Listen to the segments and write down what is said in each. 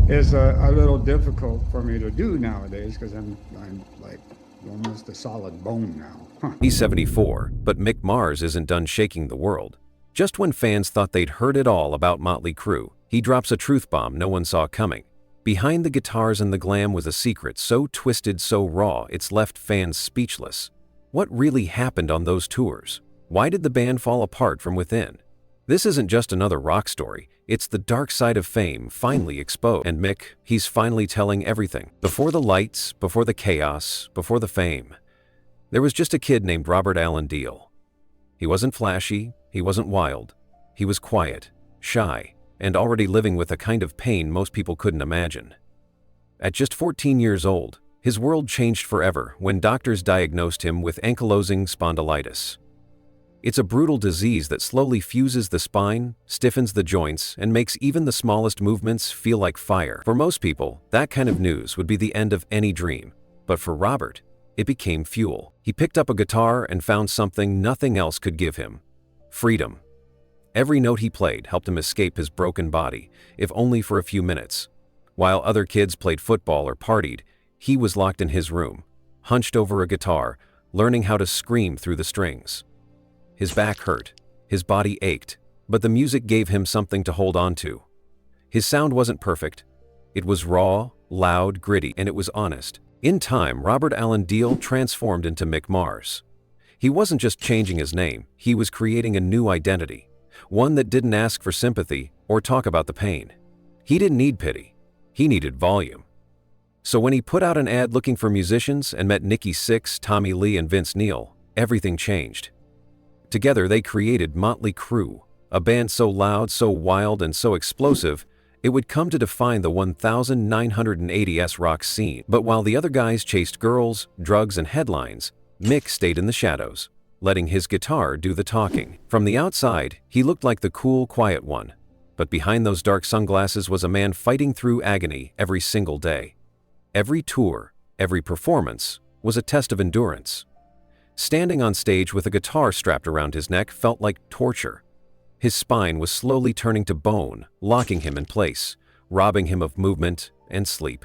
is a little difficult for me to do nowadays because I'm like almost a solid bone now. He's 74, but Mick Mars isn't done shaking the world. Just when fans thought they'd heard it all about Mötley Crüe, he drops a truth bomb no one saw coming. Behind the guitars and the glam was a secret so twisted, so raw, it's left fans speechless. What really happened on those tours? Why did the band fall apart from within? This isn't just another rock story, it's the dark side of fame finally exposed. And Mick, he's finally telling everything. Before the lights, before the chaos, before the fame. There was just a kid named Robert Allen Deal. He wasn't flashy, he wasn't wild. He was quiet, shy, and already living with a kind of pain most people couldn't imagine. At just 14 years old, his world changed forever when doctors diagnosed him with ankylosing spondylitis. It's a brutal disease that slowly fuses the spine, stiffens the joints, and makes even the smallest movements feel like fire. For most people, that kind of news would be the end of any dream. But for Robert, it became fuel. He picked up a guitar and found something nothing else could give him: freedom. Every note he played helped him escape his broken body, if only for a few minutes. While other kids played football or partied, he was locked in his room, hunched over a guitar, learning how to scream through the strings. His back hurt, his body ached, but the music gave him something to hold on to. His sound wasn't perfect. It was raw, loud, gritty, and it was honest. In time, Robert Allen Deal transformed into Mick Mars. He wasn't just changing his name, he was creating a new identity, one that didn't ask for sympathy or talk about the pain. He didn't need pity, he needed volume. So when he put out an ad looking for musicians and met Nikki Sixx, Tommy Lee, and Vince Neil, everything changed. Together they created Mötley Crüe, a band so loud, so wild, and so explosive, it would come to define the 1980s rock scene. But while the other guys chased girls, drugs, and headlines, Mick stayed in the shadows, letting his guitar do the talking. From the outside, he looked like the cool, quiet one. But behind those dark sunglasses was a man fighting through agony every single day. Every tour, every performance, was a test of endurance. Standing on stage with a guitar strapped around his neck felt like torture. His spine was slowly turning to bone, locking him in place, robbing him of movement and sleep.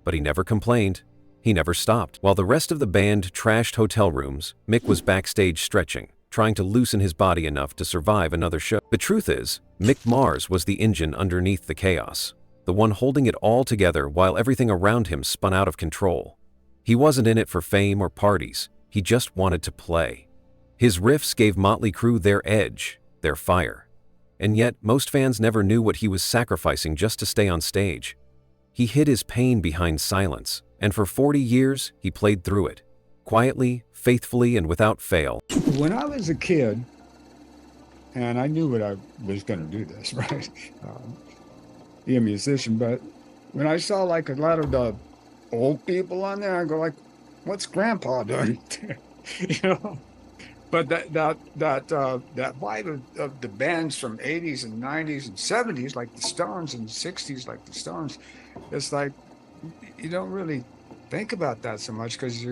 But he never complained. He never stopped. While the rest of the band trashed hotel rooms, Mick was backstage stretching, trying to loosen his body enough to survive another show. The truth is, Mick Mars was the engine underneath the chaos, the one holding it all together while everything around him spun out of control. He wasn't in it for fame or parties. He just wanted to play. His riffs gave Mötley Crüe their edge, their fire. And yet, most fans never knew what he was sacrificing just to stay on stage. He hid his pain behind silence, and for 40 years, he played through it, quietly, faithfully, and without fail. When I was a kid, and I knew what I was going to do this, right? Be a musician, but when I saw like a lot of the old people on there, I go like, what's Grandpa doing? You know, but that vibe of the bands from 80s and 90s and 70s, like the Stones, and 60s, like the Stones, it's like you don't really think about that so much because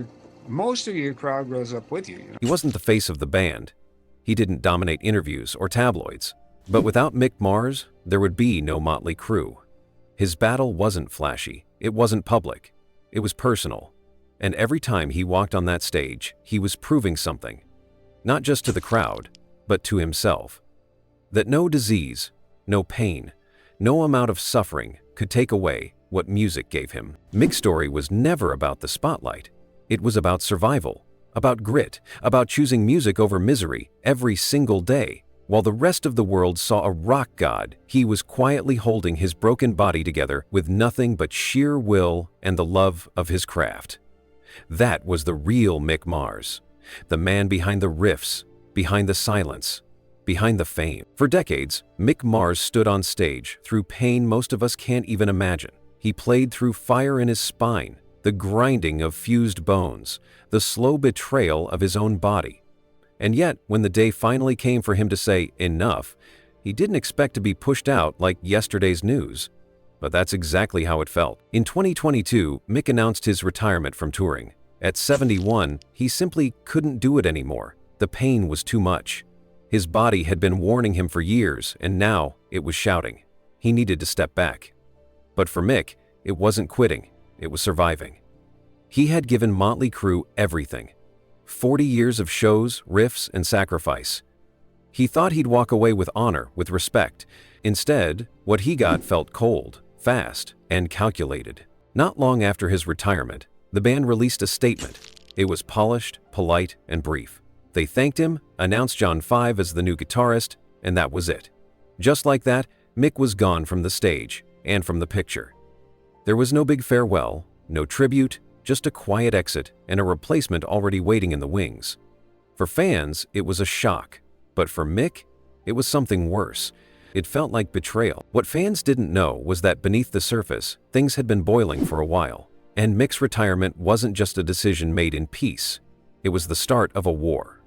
most of your crowd grows up with you. You know? He wasn't the face of the band. He didn't dominate interviews or tabloids. But without Mick Mars, there would be no Mötley Crüe. His battle wasn't flashy. It wasn't public. It was personal. And every time he walked on that stage, he was proving something. Not just to the crowd, but to himself. That no disease, no pain, no amount of suffering could take away what music gave him. Mick's story was never about the spotlight. It was about survival, about grit, about choosing music over misery every single day. While the rest of the world saw a rock god, he was quietly holding his broken body together with nothing but sheer will and the love of his craft. That was the real Mick Mars, the man behind the riffs, behind the silence, behind the fame. For decades, Mick Mars stood on stage through pain most of us can't even imagine. He played through fire in his spine, the grinding of fused bones, the slow betrayal of his own body. And yet, when the day finally came for him to say enough, he didn't expect to be pushed out like yesterday's news. But that's exactly how it felt. In 2022, Mick announced his retirement from touring. At 71, he simply couldn't do it anymore. The pain was too much. His body had been warning him for years, and now it was shouting. He needed to step back. But for Mick, it wasn't quitting, it was surviving. He had given Mötley Crüe everything. 40 years of shows, riffs, and sacrifice. He thought he'd walk away with honor, with respect. Instead, what he got felt cold, fast, and calculated. Not long after his retirement, the band released a statement. It was polished, polite, and brief. They thanked him, announced John 5 as the new guitarist, and that was it. Just like that, Mick was gone from the stage and from the picture. There was no big farewell, no tribute, just a quiet exit and a replacement already waiting in the wings. For fans, it was a shock, but for Mick, it was something worse. It felt like betrayal. What fans didn't know was that beneath the surface, things had been boiling for a while, and Mick's retirement wasn't just a decision made in peace. It was the start of a war.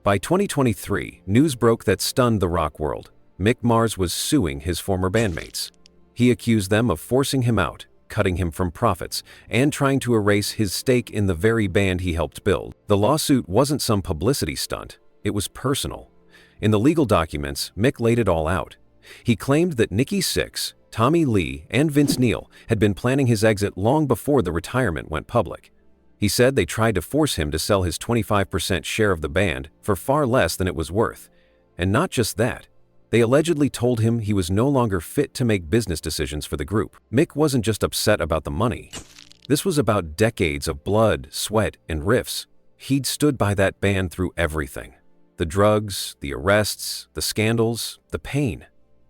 By 2023, news broke that stunned the rock world. Mick Mars was suing his former bandmates. He accused them of forcing him out, cutting him from profits, and trying to erase his stake in the very band he helped build. The lawsuit wasn't some publicity stunt, it was personal. In the legal documents, Mick laid it all out. He claimed that Nikki Sixx, Tommy Lee, and Vince Neil had been planning his exit long before the retirement went public. He said they tried to force him to sell his 25% share of the band for far less than it was worth. And not just that, they allegedly told him he was no longer fit to make business decisions for the group. Mick wasn't just upset about the money. This was about decades of blood, sweat, and riffs. He'd stood by that band through everything. The drugs, the arrests, the scandals, the pain.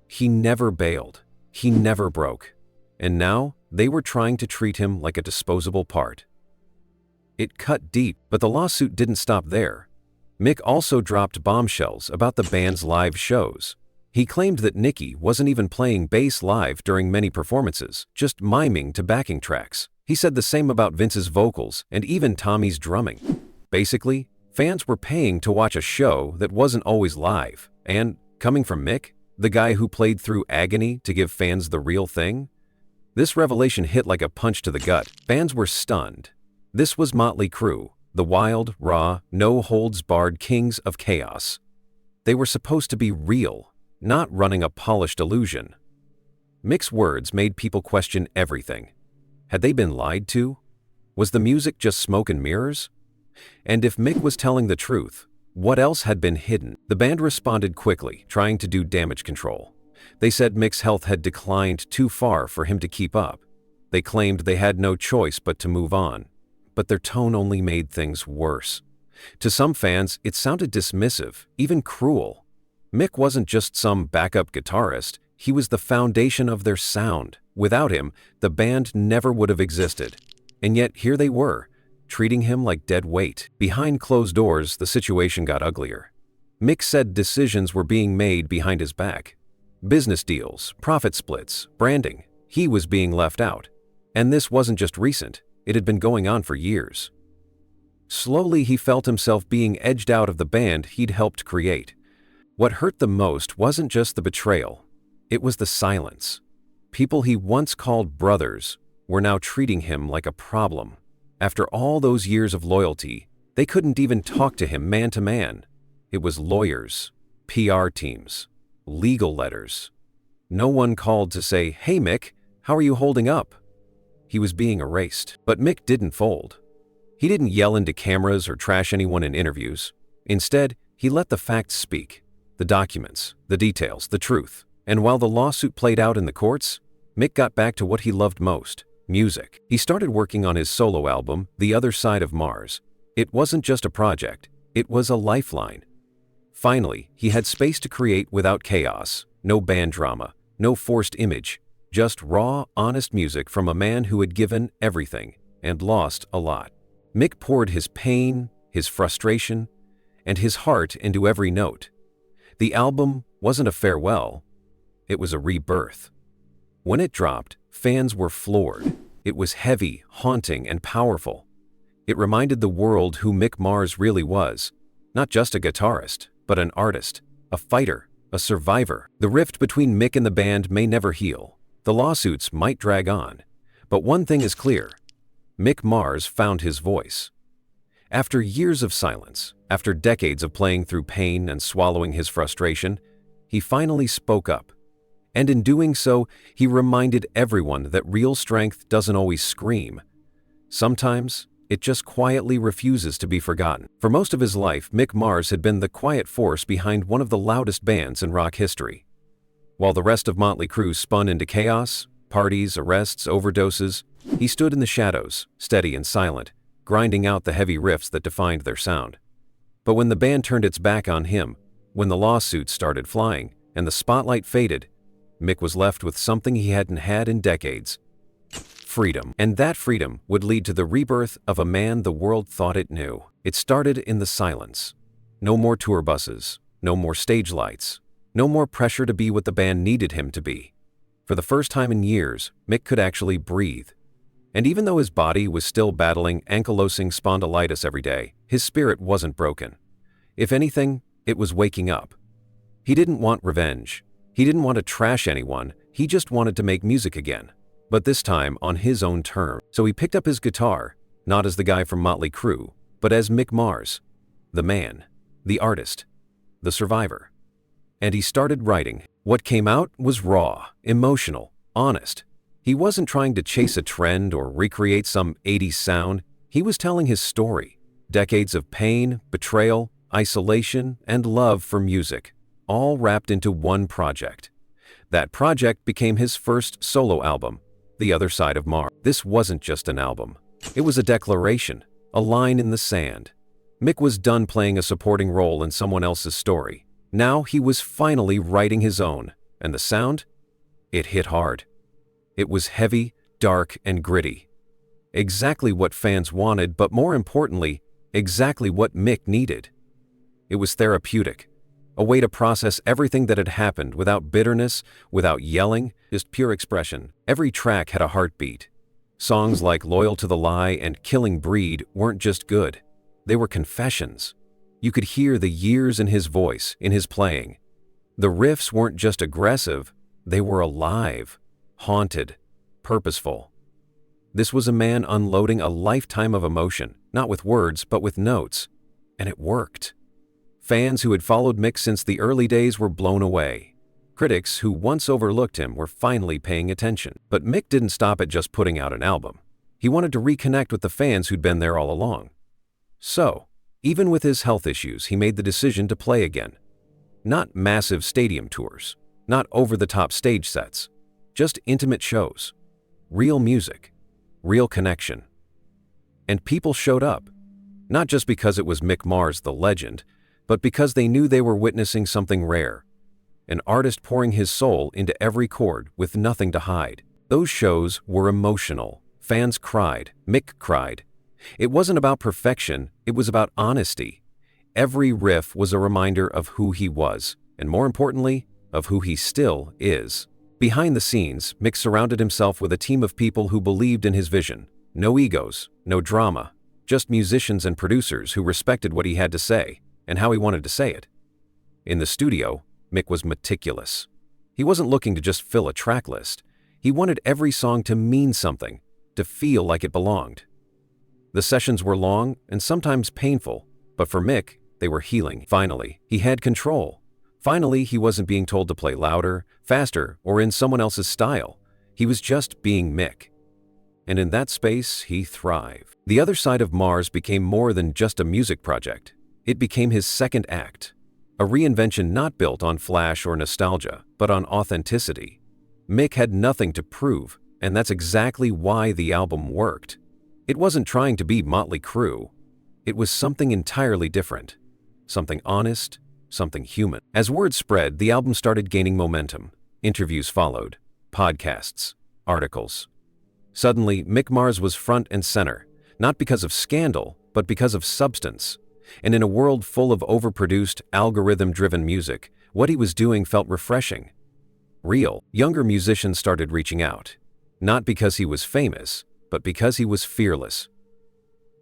He never bailed. He never broke. And now, they were trying to treat him like a disposable part. It cut deep, but the lawsuit didn't stop there. Mick also dropped bombshells about the band's live shows. He claimed that Nikki wasn't even playing bass live during many performances, just miming to backing tracks. He said the same about Vince's vocals and even Tommy's drumming. Basically, fans were paying to watch a show that wasn't always live. And, coming from Mick, the guy who played through agony to give fans the real thing? This revelation hit like a punch to the gut. Fans were stunned. This was Mötley Crüe, the wild, raw, no-holds-barred kings of chaos. They were supposed to be real, not running a polished illusion. Mick's words made people question everything. Had they been lied to? Was the music just smoke and mirrors? And if Mick was telling the truth, what else had been hidden? The band responded quickly, trying to do damage control. They said Mick's health had declined too far for him to keep up. They claimed they had no choice but to move on. But their tone only made things worse. To some fans, it sounded dismissive, even cruel. Mick wasn't just some backup guitarist, he was the foundation of their sound. Without him, the band never would have existed. And yet here they were, treating him like dead weight. Behind closed doors, the situation got uglier. Mick said decisions were being made behind his back. Business deals, profit splits, branding. He was being left out. And this wasn't just recent. It had been going on for years. Slowly, he felt himself being edged out of the band he'd helped create. What hurt the most wasn't just the betrayal. It was the silence. People he once called brothers were now treating him like a problem. After all those years of loyalty, they couldn't even talk to him man to man. It was lawyers, PR teams, legal letters. No one called to say, "Hey Mick, how are you holding up?" He was being erased. But Mick didn't fold. He didn't yell into cameras or trash anyone in interviews. Instead, he let the facts speak. The documents, the details, the truth. And while the lawsuit played out in the courts, Mick got back to what he loved most, music. He started working on his solo album, The Other Side of Mars. It wasn't just a project, it was a lifeline. Finally, he had space to create without chaos, no band drama, no forced image. Just raw, honest music from a man who had given everything and lost a lot. Mick poured his pain, his frustration, and his heart into every note. The album wasn't a farewell, it was a rebirth. When it dropped, fans were floored. It was heavy, haunting, and powerful. It reminded the world who Mick Mars really was. Not just a guitarist, but an artist, a fighter, a survivor. The rift between Mick and the band may never heal. The lawsuits might drag on, but one thing is clear. Mick Mars found his voice. After years of silence, after decades of playing through pain and swallowing his frustration, he finally spoke up. And in doing so, he reminded everyone that real strength doesn't always scream. Sometimes, it just quietly refuses to be forgotten. For most of his life, Mick Mars had been the quiet force behind one of the loudest bands in rock history. While the rest of Mötley Crüe spun into chaos, parties, arrests, overdoses, he stood in the shadows, steady and silent, grinding out the heavy riffs that defined their sound. But when the band turned its back on him, when the lawsuits started flying, and the spotlight faded, Mick was left with something he hadn't had in decades: freedom. And that freedom would lead to the rebirth of a man the world thought it knew. It started in the silence. No more tour buses, no more stage lights, no more pressure to be what the band needed him to be. For the first time in years, Mick could actually breathe. And even though his body was still battling ankylosing spondylitis every day, his spirit wasn't broken. If anything, it was waking up. He didn't want revenge. He didn't want to trash anyone. He just wanted to make music again. But this time on his own terms. So he picked up his guitar, not as the guy from Mötley Crüe, but as Mick Mars, the man, the artist, the survivor. And he started writing. What came out was raw, emotional, honest. He wasn't trying to chase a trend or recreate some 80s sound. He was telling his story. Decades of pain, betrayal, isolation, and love for music, all wrapped into one project. That project became his first solo album, The Other Side of Mars. This wasn't just an album. It was a declaration, a line in the sand. Mick was done playing a supporting role in someone else's story. Now he was finally writing his own, and the sound? It hit hard. It was heavy, dark, and gritty. Exactly what fans wanted, but more importantly, exactly what Mick needed. It was therapeutic, a way to process everything that had happened without bitterness, without yelling, just pure expression. Every track had a heartbeat. Songs like Loyal to the Lie and Killing Breed weren't just good. They were confessions. You could hear the years in his voice, in his playing. The riffs weren't just aggressive, they were alive, haunted, purposeful. This was a man unloading a lifetime of emotion, not with words, but with notes. And it worked. Fans who had followed Mick since the early days were blown away. Critics who once overlooked him were finally paying attention. But Mick didn't stop at just putting out an album. He wanted to reconnect with the fans who'd been there all along. So, even with his health issues, he made the decision to play again. Not massive stadium tours, not over-the-top stage sets, just intimate shows. Real music, real connection. And people showed up, not just because it was Mick Mars, the legend, but because they knew they were witnessing something rare. An artist pouring his soul into every chord with nothing to hide. Those shows were emotional. Fans cried. Mick cried. It wasn't about perfection, it was about honesty. Every riff was a reminder of who he was, and more importantly, of who he still is. Behind the scenes, Mick surrounded himself with a team of people who believed in his vision. No egos, no drama, just musicians and producers who respected what he had to say and how he wanted to say it. In the studio, Mick was meticulous. He wasn't looking to just fill a track list. He wanted every song to mean something, to feel like it belonged. The sessions were long and sometimes painful, but for Mick, they were healing. Finally, he had control. Finally, he wasn't being told to play louder, faster, or in someone else's style. He was just being Mick. And in that space, he thrived. The Other Side of Mars became more than just a music project. It became his second act, a reinvention not built on flash or nostalgia, but on authenticity. Mick had nothing to prove, and that's exactly why the album worked. It wasn't trying to be Mötley Crüe. It was something entirely different, something honest, something human. As word spread, the album started gaining momentum. Interviews followed, podcasts, articles. Suddenly, Mick Mars was front and center, not because of scandal, but because of substance. And in a world full of overproduced, algorithm-driven music, what he was doing felt refreshing. Real. Younger musicians started reaching out, not because he was famous, but because he was fearless.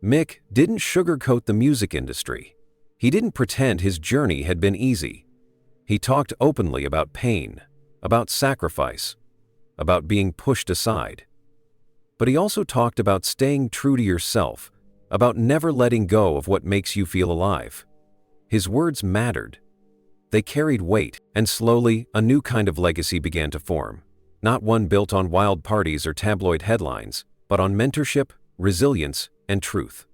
Mick didn't sugarcoat the music industry. He didn't pretend his journey had been easy. He talked openly about pain, about sacrifice, about being pushed aside. But he also talked about staying true to yourself, about never letting go of what makes you feel alive. His words mattered. They carried weight, and slowly, a new kind of legacy began to form. Not one built on wild parties or tabloid headlines, but on mentorship, resilience, and truth.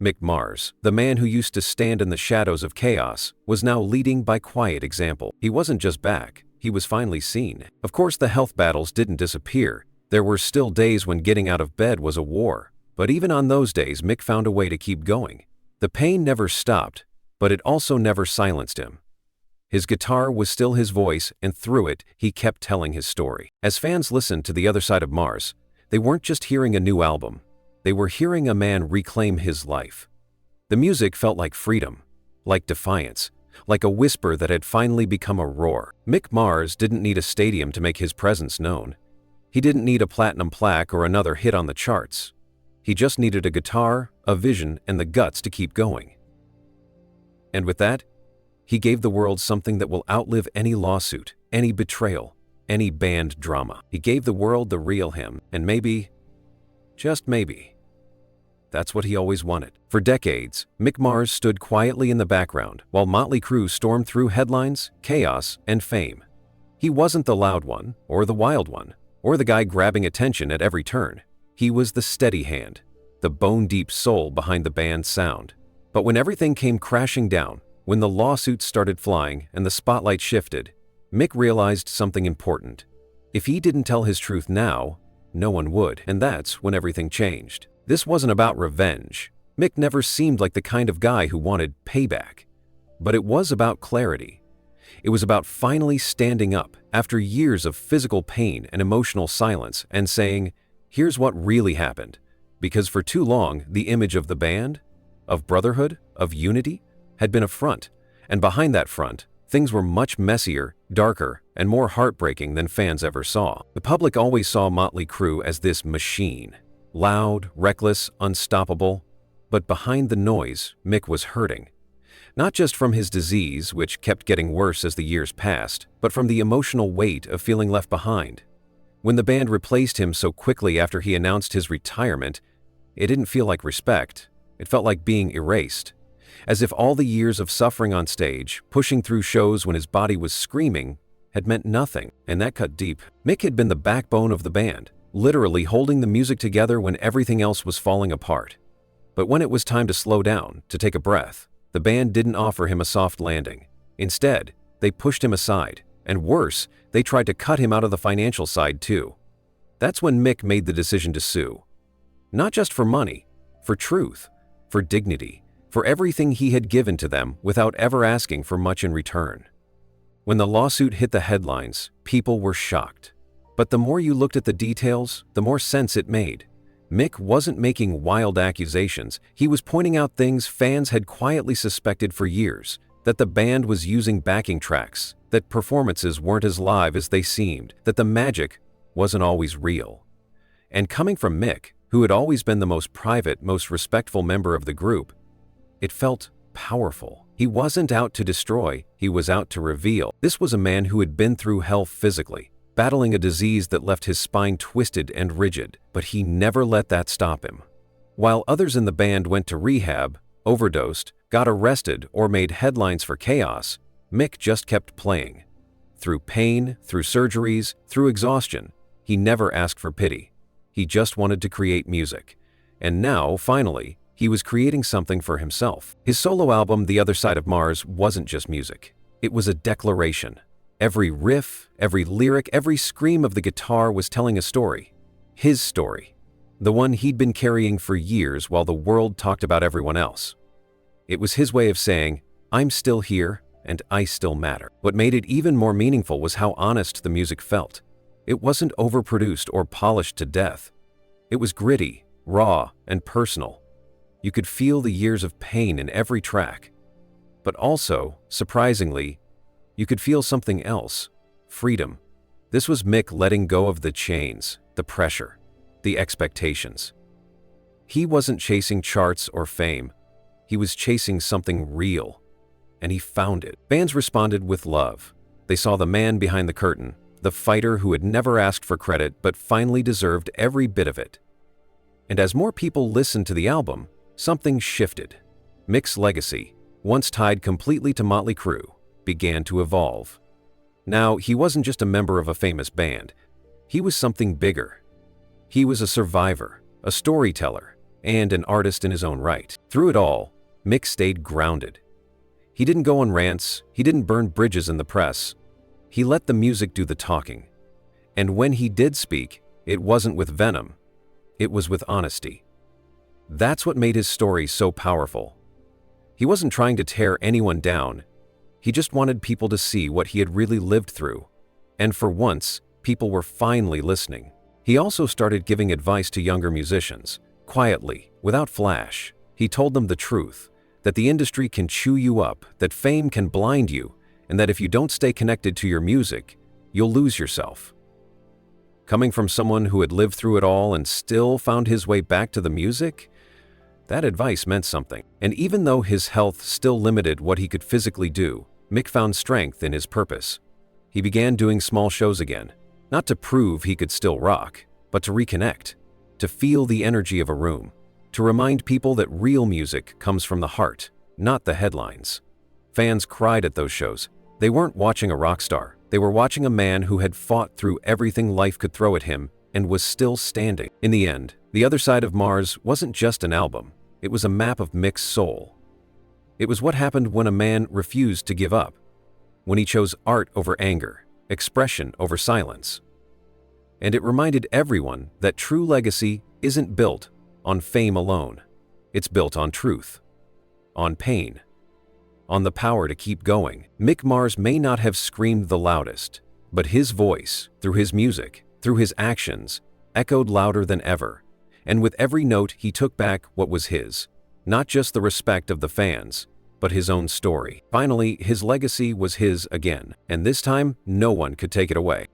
Mick Mars, the man who used to stand in the shadows of chaos, was now leading by quiet example. He wasn't just back, he was finally seen. Of course, the health battles didn't disappear. There were still days when getting out of bed was a war. But even on those days, Mick found a way to keep going. The pain never stopped, but it also never silenced him. His guitar was still his voice, and through it, he kept telling his story. As fans listened to The Other Side of Mars, they weren't just hearing a new album. They were hearing a man reclaim his life. The music felt like freedom, like defiance, like a whisper that had finally become a roar. Mick Mars didn't need a stadium to make his presence known. He didn't need a platinum plaque or another hit on the charts. He just needed a guitar, a vision, and the guts to keep going. And with that, he gave the world something that will outlive any lawsuit, any betrayal, any band drama. He gave the world the real him, and maybe, just maybe, that's what he always wanted. For decades, Mick Mars stood quietly in the background while Mötley Crüe stormed through headlines, chaos, and fame. He wasn't the loud one, or the wild one, or the guy grabbing attention at every turn. He was the steady hand, the bone-deep soul behind the band's sound. But when everything came crashing down, when the lawsuits started flying and the spotlight shifted, Mick realized something important. If he didn't tell his truth now, no one would, and that's when everything changed. This wasn't about revenge. Mick never seemed like the kind of guy who wanted payback. But it was about clarity. It was about finally standing up after years of physical pain and emotional silence and saying, here's what really happened. Because for too long, the image of the band, of brotherhood, of unity, had been a front, and behind that front, things were much messier, darker, and more heartbreaking than fans ever saw. The public always saw Mötley Crüe as this machine, loud, reckless, unstoppable, but behind the noise, Mick was hurting. Not just from his disease, which kept getting worse as the years passed, but from the emotional weight of feeling left behind. When the band replaced him so quickly after he announced his retirement, it didn't feel like respect. It felt like being erased. As if all the years of suffering on stage, pushing through shows when his body was screaming, had meant nothing, and that cut deep. Mick had been the backbone of the band, literally holding the music together when everything else was falling apart. But when it was time to slow down, to take a breath, the band didn't offer him a soft landing. Instead, they pushed him aside, and worse, they tried to cut him out of the financial side too. That's when Mick made the decision to sue. Not just for money, for truth, for dignity, for everything he had given to them without ever asking for much in return. When the lawsuit hit the headlines, people were shocked. But the more you looked at the details, the more sense it made. Mick wasn't making wild accusations, he was pointing out things fans had quietly suspected for years, that the band was using backing tracks, that performances weren't as live as they seemed, that the magic wasn't always real. And coming from Mick, who had always been the most private, most respectful member of the group, it felt powerful. He wasn't out to destroy, he was out to reveal. This was a man who had been through hell physically, battling a disease that left his spine twisted and rigid, but he never let that stop him. While others in the band went to rehab, overdosed, got arrested, or made headlines for chaos, Mick just kept playing. Through pain, through surgeries, through exhaustion, he never asked for pity. He just wanted to create music. And now, finally, he was creating something for himself. His solo album, The Other Side of Mars, wasn't just music. It was a declaration. Every riff, every lyric, every scream of the guitar was telling a story. His story. The one he'd been carrying for years while the world talked about everyone else. It was his way of saying, I'm still here, and I still matter. What made it even more meaningful was how honest the music felt. It wasn't overproduced or polished to death. It was gritty, raw, and personal. You could feel the years of pain in every track. But also, surprisingly, you could feel something else, freedom. This was Mick letting go of the chains, the pressure, the expectations. He wasn't chasing charts or fame. He was chasing something real, and he found it. Fans responded with love. They saw the man behind the curtain, the fighter who had never asked for credit but finally deserved every bit of it. And as more people listened to the album, something shifted. Mick's legacy, once tied completely to Mötley Crüe, began to evolve. Now, he wasn't just a member of a famous band. He was something bigger. He was a survivor, a storyteller, and an artist in his own right. Through it all, Mick stayed grounded. He didn't go on rants, he didn't burn bridges in the press. He let the music do the talking. And when he did speak, it wasn't with venom, it was with honesty. That's what made his story so powerful. He wasn't trying to tear anyone down. He just wanted people to see what he had really lived through. And for once, people were finally listening. He also started giving advice to younger musicians, quietly, without flash. He told them the truth, that the industry can chew you up, that fame can blind you, and that if you don't stay connected to your music, you'll lose yourself. Coming from someone who had lived through it all and still found his way back to the music, that advice meant something. And even though his health still limited what he could physically do, Mick found strength in his purpose. He began doing small shows again, not to prove he could still rock, but to reconnect, to feel the energy of a room, to remind people that real music comes from the heart, not the headlines. Fans cried at those shows. They weren't watching a rock star. They were watching a man who had fought through everything life could throw at him and was still standing. In the end, The Other Side of Mars wasn't just an album. It was a map of Mick's soul. It was what happened when a man refused to give up, when he chose art over anger, expression over silence. And it reminded everyone that true legacy isn't built on fame alone. It's built on truth, on pain, on the power to keep going. Mick Mars may not have screamed the loudest, but his voice, through his music, through his actions, echoed louder than ever. And with every note, he took back what was his, not just the respect of the fans, but his own story. Finally, his legacy was his again, and this time, no one could take it away.